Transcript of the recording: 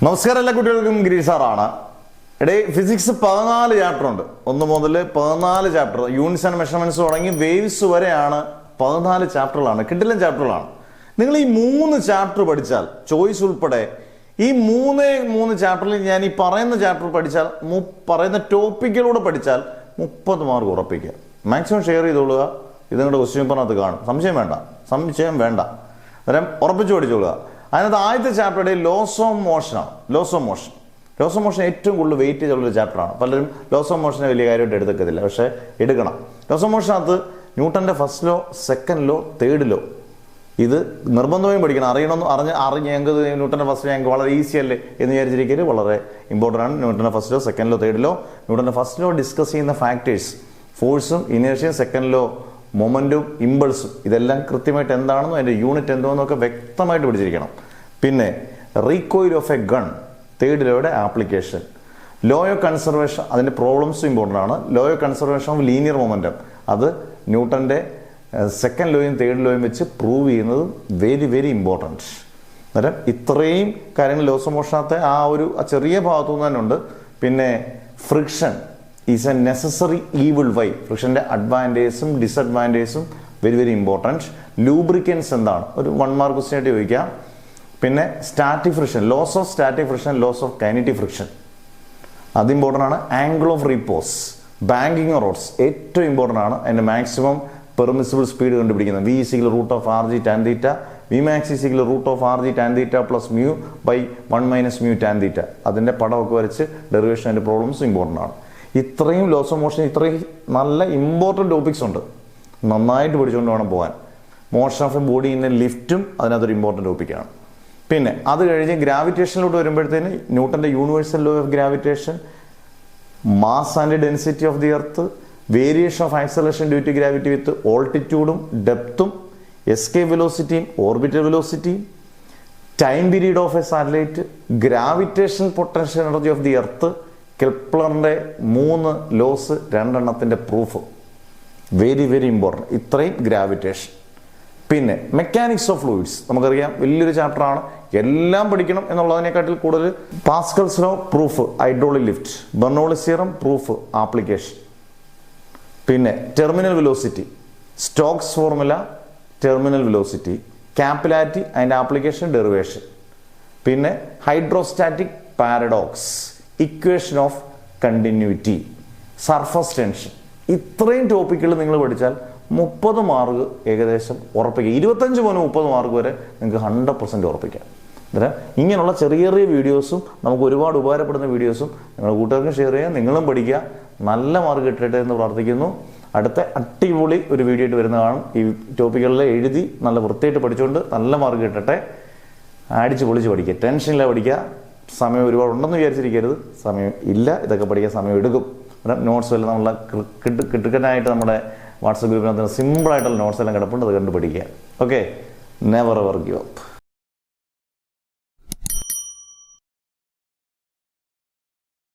നമസ്കാരം, എല്ലാ കുട്ടികൾക്കും ഗിരീഷ് സാറാണ്. ഫിസിക്സ് 14 ചാപ്റ്റർ ഉണ്ട്. 1 മുതൽ 14 ചാപ്റ്റർ, യൂണിറ്റ്സ് ആൻഡ് മെഷർമെന്റ്സ് തുടങ്ങി വേവ്സ് വരെയാണ്. 14 ചാപ്റ്ററുകളാണ്, കിട്ടില്ല ചാപ്റ്ററുകളാണ്. നിങ്ങൾ ഈ 3 ചാപ്റ്റർ പഠിച്ചാൽ, ചോയ്സ് ഉൾപ്പെടെ ഈ 3 ചാപ്റ്ററിൽ ഞാൻ ഈ പറയുന്ന ചാപ്റ്റർ പഠിച്ചാൽ, പറയുന്ന ടോപ്പിക്കിലൂടെ പഠിച്ചാൽ 30 മാർക്ക് ഉറപ്പിക്കുക. മാക്സിമം ഷെയർ ചെയ്തോളുക. ഇത് നിങ്ങളുടെ ക്വസ്റ്റ്യൻ പേപ്പറിനകത്ത് കാണും. സംശയം വേണ്ട. അന്നേരം ഉറപ്പിച്ചു പഠിച്ചോളുക. അതിനകത്ത് ആദ്യത്തെ ചാപ്റ്ററുടെ ലോസ് ഓഫ് മോഷനാണ്. ലോസ് ഓഫ് മോഷൻ ഏറ്റവും കൂടുതൽ വെയിറ്റേജ് ഉള്ളൊരു ചാപ്റ്ററാണ്. പലരും ലോസ് ഓഫ് മോഷനെ വലിയ കാര്യമായിട്ട് എടുക്കത്തില്ല, പക്ഷേ എടുക്കണം. ലോസ് ഓഫ് മോഷനകത്ത് ന്യൂട്ടന്റെ first law, second law, third law, ഇത് നിർബന്ധമായും പഠിക്കണം. അറിഞ്ഞ് ഞങ്ങൾക്ക് ന്യൂട്ടന്റെ ഫസ്റ്റ് ലോ ഞങ്ങൾക്ക് വളരെ ഈസി അല്ലേ എന്ന് വിചാരിച്ചിരിക്കരുത്. വളരെ ഇമ്പോർട്ടൻ്റ് ആണ്. ന്യൂട്ടന്റെ first law, second law, third law. ന്യൂട്ടന്റെ ഫസ്റ്റ് ലോ ഡിസ്കസ് ചെയ്യുന്ന ഫാക്ടേഴ്സ്, ഫോഴ്സും ഇനേർഷ്യയും, സെക്കൻഡ് ലോ മൊമെന്റും ഇമ്പൾസും, ഇതെല്ലാം കൃത്യമായിട്ട് എന്താണെന്നും അതിന്റെ യൂണിറ്റ് എന്തോന്നൊക്കെ വ്യക്തമായിട്ട് പഠിച്ചിരിക്കണം. പിന്നെ recoil of a gun, third ലോയുടെ ആപ്ലിക്കേഷൻ. ലോ ഓഫ് കൺസർവേഷൻ, അതിന്റെ പ്രോബ്ലംസും ഇമ്പോർട്ടൻ്റ് ആണ്. Law of conservation of linear momentum, അത് ന്യൂട്ടന്റെ സെക്കൻഡ് ലോയും തേർഡ് ലോയും വെച്ച് പ്രൂവ് ചെയ്യുന്നതും വെരി വെരി ഇമ്പോർട്ടൻറ്റ്. അന്നേരം ഇത്രയും കാര്യങ്ങൾ ലോസ് ഓഫ് മോഷനകത്തെ ആ ഒരു ചെറിയ ഭാഗത്തുനിന്ന് തന്നെ ഉണ്ട്. പിന്നെ friction is a necessary evil why, ഫ്രിക്ഷന്റെ അഡ്വാൻറ്റേജസും ഡിസഡ്വാൻറ്റേജസും വെരി വെരി ഇമ്പോർട്ടൻറ്റ്. ലൂബ്രിക്കൻസ് എന്താണ്, ഒരു 1 മാർക്ക് ക്വസ്റ്റ്യൻ ആയിട്ട് ചോദിക്കാം. പിന്നെ static friction, laws of static friction, laws of kinetic friction, അത് ഇമ്പോർട്ടൻ്റ് ആണ്. Angle of repose, banking roads ഏറ്റവും ഇമ്പോർട്ടൻ്റ് ആണ്. അതിൻ്റെ മാക്സിമം പെർമിസിബിൾ സ്പീഡ് കണ്ടുപിടിക്കുന്നത് v √RG tan θ, Vmax √RG tan θ plus μ by 1 - μ tan θ. അതിൻ്റെ പടമൊക്കെ വരച്ച് ഡെറിവേഷൻ അതിൻ്റെ പ്രോബ്ലംസ് ഇമ്പോർട്ടൻ്റ് ആണ്. ഇത്രയും ലോസ് ഓഫ് മോഷൻ, ഇത്രയും നല്ല ഇമ്പോർട്ടൻ്റ് ടോപ്പിക്സ് ഉണ്ട്. നന്നായിട്ട് പഠിച്ചുകൊണ്ട് വേണം പോകാൻ. Motion of a body in a ലിഫ്റ്റും അതിനകത്തൊരു ഇമ്പോർട്ടൻ്റ് ടോപ്പിക്കാണ്. പിന്നെ അത് കഴിഞ്ഞ് ഗ്രാവിറ്റേഷനിലോട്ട് വരുമ്പോഴത്തേന് ന്യൂട്ടന്റെ universal law of gravitation, mass and density of the earth, variation of acceleration due to gravity with ഓൾട്ടിറ്റ്യൂഡും ഡെപ്തും, എസ്കേപ്പ് വെലോസിറ്റിയും ഓർബിറ്റൽ വെലോസിറ്റിയും, time period of a satellite, gravitation potential energy of the earth, കെപ്ലറിന്റെ 3 ലോസ്, 2 എണ്ണത്തിന്റെ proof, very very important. ഇത്രയും gravitation. പിന്നെ mechanics of fluids, നമുക്കറിയാം വലിയൊരു ചാപ്റ്റർ ആണ്. എല്ലാം പഠിക്കണം എന്നുള്ളതിനെക്കാട്ടിൽ കൂടുതൽ Pascal's law proof, hydraulic lift, Bernoulli's theorem proof, application. പിന്നെ terminal velocity, Stokes formula, terminal velocity, capillarity, അതിൻ്റെ ആപ്ലിക്കേഷൻ, ഡെറിവേഷൻ. പിന്നെ hydrostatic paradox, equation of continuity, surface tension. ഇത്രയും ടോപ്പിക്കുകൾ നിങ്ങൾ പഠിച്ചാൽ 30 മാർക്ക് ഏകദേശം ഉറപ്പിക്കുക. 25 മുതൽ 30 മാർക്ക് വരെ നിങ്ങൾക്ക് 100% ഉറപ്പിക്കാം. അന്നേരം ഇങ്ങനെയുള്ള ചെറിയ ചെറിയ വീഡിയോസും നമുക്ക് ഒരുപാട് ഉപകാരപ്പെടുന്ന വീഡിയോസും നിങ്ങളുടെ കൂട്ടുകാർക്കും ഷെയർ ചെയ്യുക, നിങ്ങളും പഠിക്കുക. നല്ല മാർക്ക് കിട്ടട്ടെ എന്ന് പ്രാർത്ഥിക്കുന്നു. അടുത്ത അടിപൊളി ഒരു വീഡിയോ ആയിട്ട് വരുന്ന കാണും. ഈ ടോപ്പിക്കുകളിൽ എഴുതി നല്ല വൃത്തിയായിട്ട് പഠിച്ചുകൊണ്ട് നല്ല മാർക്ക് കിട്ടട്ടെ. അടിച്ച് പൊളിച്ച് പഠിക്കുക, ടെൻഷനില്ല പഠിക്കുക. സമയം ഒരുപാട് ഉണ്ടെന്ന് വിചാരിച്ചിരിക്കരുത്, സമയം ഇല്ല. ഇതൊക്കെ പഠിക്കാൻ സമയം എടുക്കും. നോട്ട്സ് എല്ലാം നമ്മളെ കിട്ടുക്കാനായിട്ട് നമ്മുടെ വാട്സപ്പ് ഗ്രൂപ്പിനകത്ത് സിമ്പിളായിട്ടുള്ള നോട്ട്സ് എല്ലാം കിടപ്പുണ്ട്, അത് കണ്ട് പഠിക്കുക. Okay, never ever give up.